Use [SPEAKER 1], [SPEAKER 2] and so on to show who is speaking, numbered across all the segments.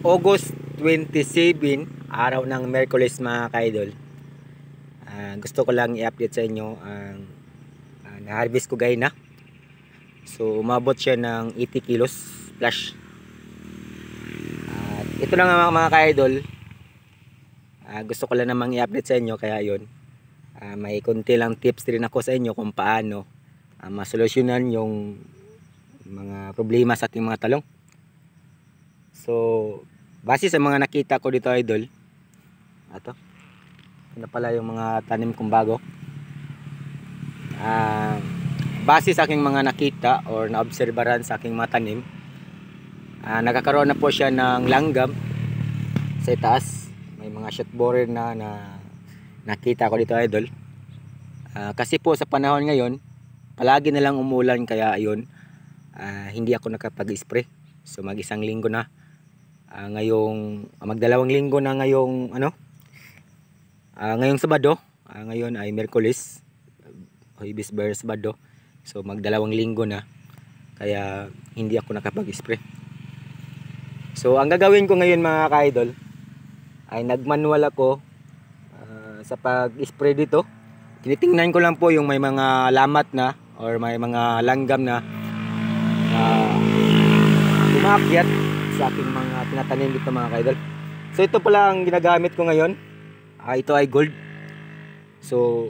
[SPEAKER 1] August 27, araw ng Miyerkules mga ka-idol. Gusto ko lang i-update sa inyo ang na-harvest ko gay na. So umabot siya ng 80 kilos plus. At ito na nga mga ka-idol. Gusto ko lang namang i-update sa inyo, kaya yun. May konti lang tips rin ako sa inyo kung paano masolusyonan yung mga problema sa ating mga talong. So base sa mga nakita ko dito idol, ito na pala yung mga tanim kong bago. Base sa aking mga nakita or naobserbaran sa aking mga tanim, nagkakaroon na po siya ng langgam sa itaas. May mga shoot borer na nakita ko dito idol. Kasi po sa panahon ngayon palagi na lang umulan, kaya ayun, hindi ako nakapag-spray. So mag-isang linggo na, ngayong magdalawang linggo na ngayong ngayong Sabado. Ngayon ay Miyerkules, Huwebes, Biyernes, Sabado. So magdalawang linggo na, kaya hindi ako nakapag-spray. So ang gagawin ko ngayon mga ka-idol ay nagmanual ako sa pag-spray dito. Tinitingnan ko lang po yung may mga lamat na or may mga langgam na umakyat sa aking mga tinatanim dito mga ka-idol. So ito pala ang ginagamit ko ngayon. Ito ay gold. So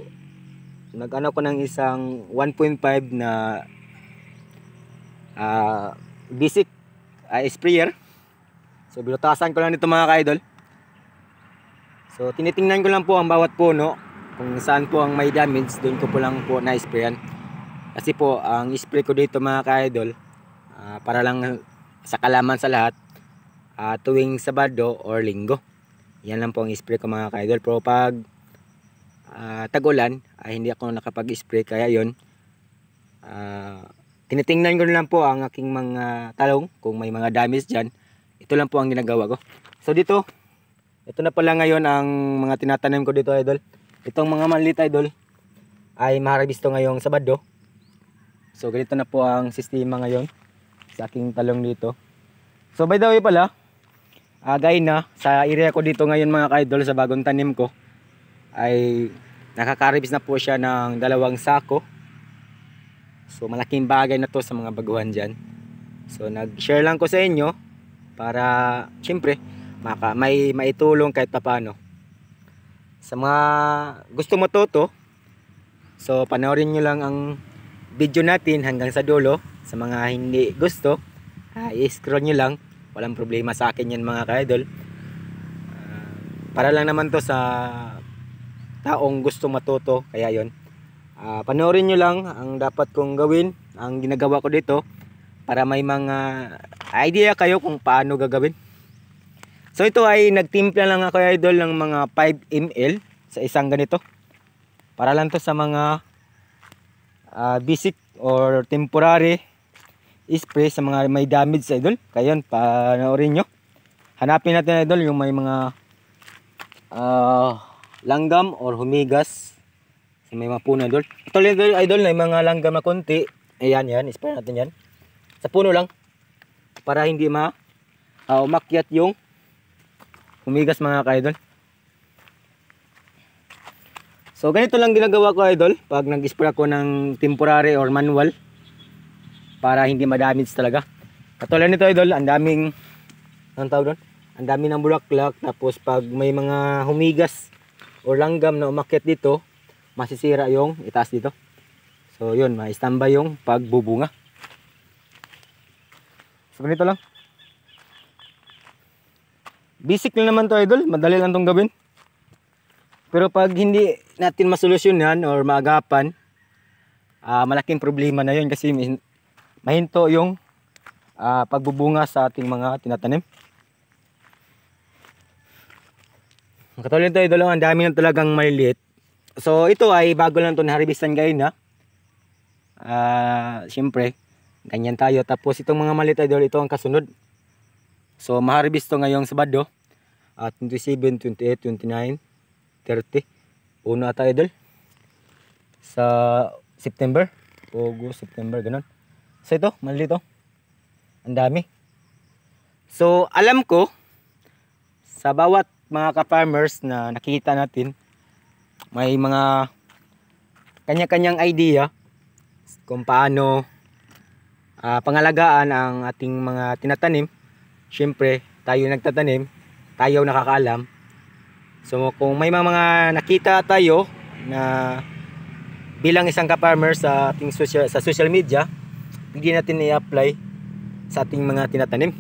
[SPEAKER 1] nag-ano ko ng isang 1.5 na basic sprayer. So binutasan ko lang dito mga ka-idol. So tinitingnan ko lang po ang bawat puno kung saan po ang may damage, doon ko po lang po na-sprayan. Kasi po ang spray ko dito mga ka-idol, para lang sa kalaman sa lahat, tuwing Sabado or Linggo. Yan lang po ang spray ko mga ka-idol. Pero pag tag-ulan ay hindi ako nakapag-spray, kaya yun, tinitingnan ko lang po ang aking mga talong kung may mga damage dyan. Ito lang po ang ginagawa ko. So dito, ito na pala ngayon ang mga tinatanim ko dito idol. Itong mga maliit idol ay maharbisto ngayong Sabado. So ganito na po ang sistema ngayon sa aking talong dito. So by the way pala, gaya na sa area ko dito ngayon mga ka-idol, sa bagong tanim ko ay nakakaribis na po siya ng 2 sako. So malaking bagay na to sa mga baguhan dyan. So nag-share lang ko sa inyo para syempre may maitulong kahit paano sa mga gusto matuto. So panoorin nyo lang ang video natin hanggang sa dulo. Sa mga hindi gusto, i-scroll nyo lang, walang problema sa akin yan mga ka-idol. Para lang naman to sa taong gusto matuto, kaya yon, panoorin nyo lang ang dapat kong gawin, ang ginagawa ko dito, para may mga idea kayo kung paano gagawin. So ito ay nagtimpla lang ako idol ng mga 5 ml sa isang ganito, para lang to sa mga basic or temporary spray sa mga may damage idol. Kaya yun, panoorin nyo. Hanapin natin idol yung may mga langgam or humigas sa may mga puno idol. Ito idol, may mga langgam na konti. Ayan yan, spray natin yan sa puno lang para hindi umakyat yung humigas mga ka-idol. So ganito lang ginagawa ko idol pag nag-spray ako ng temporary or manual, para hindi ma-damage talaga. Katulad nito idol, ang daming ang dami ng bulaklak, tapos pag may mga humigas or langgam na umakyat dito, masisira yung itaas dito. So yun, ma-standby yung pagbubunga. So ganito lang. Basic lang naman to idol, madali lang tong gawin. Pero pag hindi natin masolusyonan or maagapan, malaking problema na yun, kasi mahinto yung pagbubunga sa ating mga tinatanim. Katulad nito idol, ang dami na talagang maliliit. So ito ay bago lang ito na-harvestan ngayon na. Siyempre, ganyan tayo. Tapos itong mga maliit idol, ito ang kasunod. So ma-harvest to ngayong Sabado, 27, 28, 29, 30. Uno ata idol sa September, August, September, ganun. So ito, malito. Ang dami. So alam ko sa bawat mga ka-farmers na nakita natin, may mga kanya-kanyang idea kung paano pangalagaan ang ating mga tinatanim. Siyempre, tayo nagtatanim, tayo nakakaalam. So kung may mga nakita tayo na bilang isang ka-farmer sa ating social media, pwede natin i-apply sa ating mga tinatanim.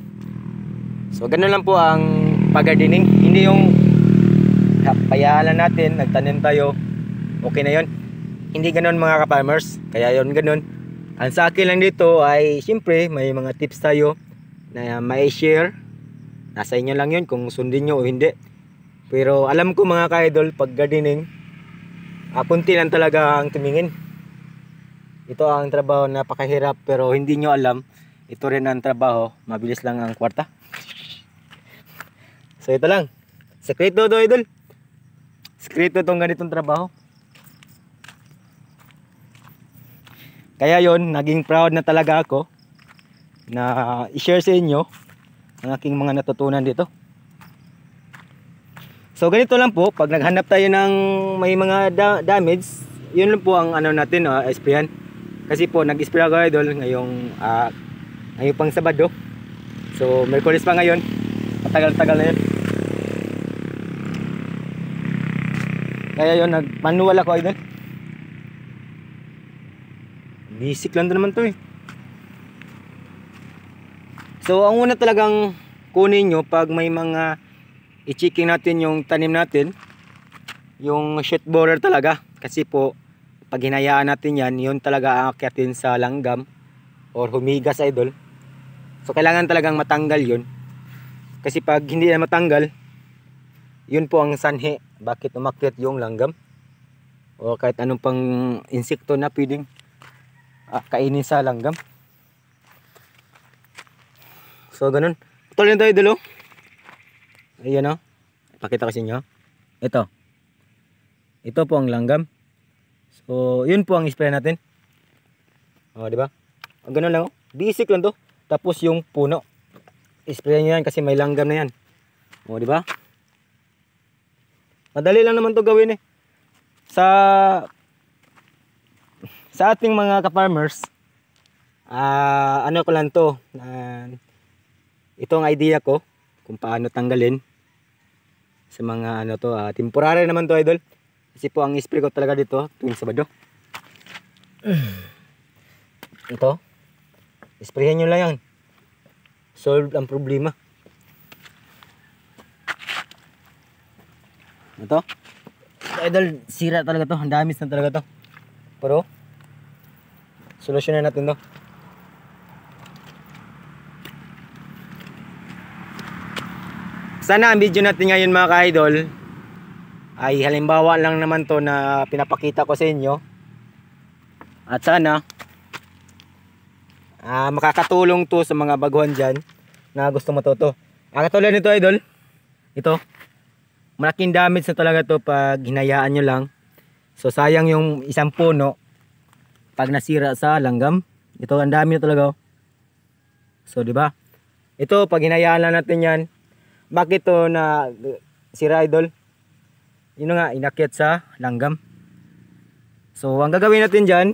[SPEAKER 1] So ganun lang po ang pag-gardening. Hindi yung payalan natin, nagtanim tayo, okay na yon. Hindi ganun mga ka-farmers. Kaya yon ganun. Ang sa akin lang dito ay siyempre may mga tips tayo na mai-share. Nasa inyo lang yun kung sundin nyo o hindi. Pero alam ko mga ka-idol, pag gardening, kunti lang talaga ang tumingin. Ito ang trabaho na napakahirap, pero hindi nyo alam, ito rin ang trabaho, mabilis lang ang kwarta. So ito lang, sekreto to idol. Sekreto tong ganitong trabaho. Kaya yon, naging proud na talaga ako na i-share sa inyo ang aking mga natutunan dito. So ganito lang po, pag naghanap tayo ng may mga damage, yun lang po ang ano natin, sprayan. Kasi po nag-spray ako idol ngayong pang Sabado. So Merkulis pa ngayon, matagal-tagal na yun. Kaya yun, nag-manual ako idol. Basic lang naman to eh. So ang una talagang kunin nyo pag may mga i-checking natin yung tanim natin, yung shoot borer talaga. Kasi po pag hinayaan natin yan, yun talaga aakyatin sa langgam or humigas idol. So kailangan talagang matanggal yun. Kasi pag hindi na matanggal, yun po ang sanhi bakit umakyat yung langgam o kahit anong pang insekto na pwedeng kainin sa langgam. So ganun. Patuloy na tayo idol. Ayan o. Pakita ko sa inyo. Ito po ang langgam. So yun po ang spray natin. Di ba? Ang ganun lang. Basic lang to. Tapos yung puno. Spray nyo yan kasi may langgam na yan. Di ba? Madali lang naman to gawin eh. Sa ating mga ka-farmers, ano ko lang to, ito ang idea ko kung paano tanggalin sa mga ano to, temporary naman to idol. Kasi po ang spray ko talaga dito tuwing Sabado. Ito, sprayan nyo lang yan. Solve ang problema. Ito idol, sira talaga to, ang damis na talaga to. Pero solusyonan natin to. Sana ang video natin ngayon mga ka-idol ay halimbawa lang naman to na pinapakita ko sa inyo. At sana makakatulong to sa mga baguhan dyan na gusto matuto. Katulad nito idol, ito malaking damage na talaga to pag hinayaan nyo lang. So sayang yung isang puno pag nasira sa langgam. Ito ang dami na talaga. So di ba? Ito pag hinayaan lang natin yan, bakit to na sira idol? Yun nga, inakyat sa langgam. So ang gagawin natin dyan,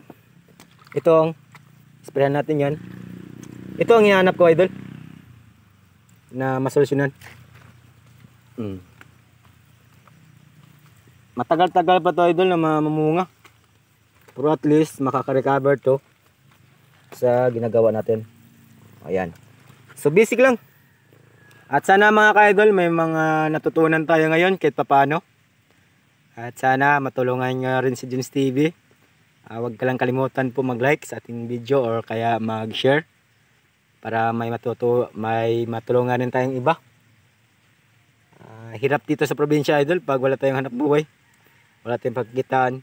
[SPEAKER 1] itong sprayan natin yan. Ito ang hinahanap ko idol na masolusyonan. Matagal-tagal pa to idol na mamunga. Pero at least makaka-recover to sa ginagawa natin. Ayan. So basic lang. At sana mga ka-idol may mga natutunan tayo ngayon kahit papaano. At sana matulungan nyo rin si Junes TV. Huwag ka lang kalimutan po mag-like sa ating video or kaya mag-share para may matulungan rin tayong iba. Hirap dito sa probinsya idol pag wala tayong hanap buhay. Wala tayong pagkitaan.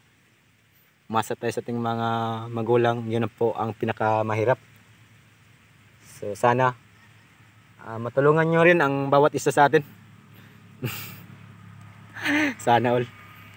[SPEAKER 1] Umasa tayo sa ating mga magulang. Yun po ang pinakamahirap. So sana matulungan nyo rin ang bawat isa sa atin. Sana all.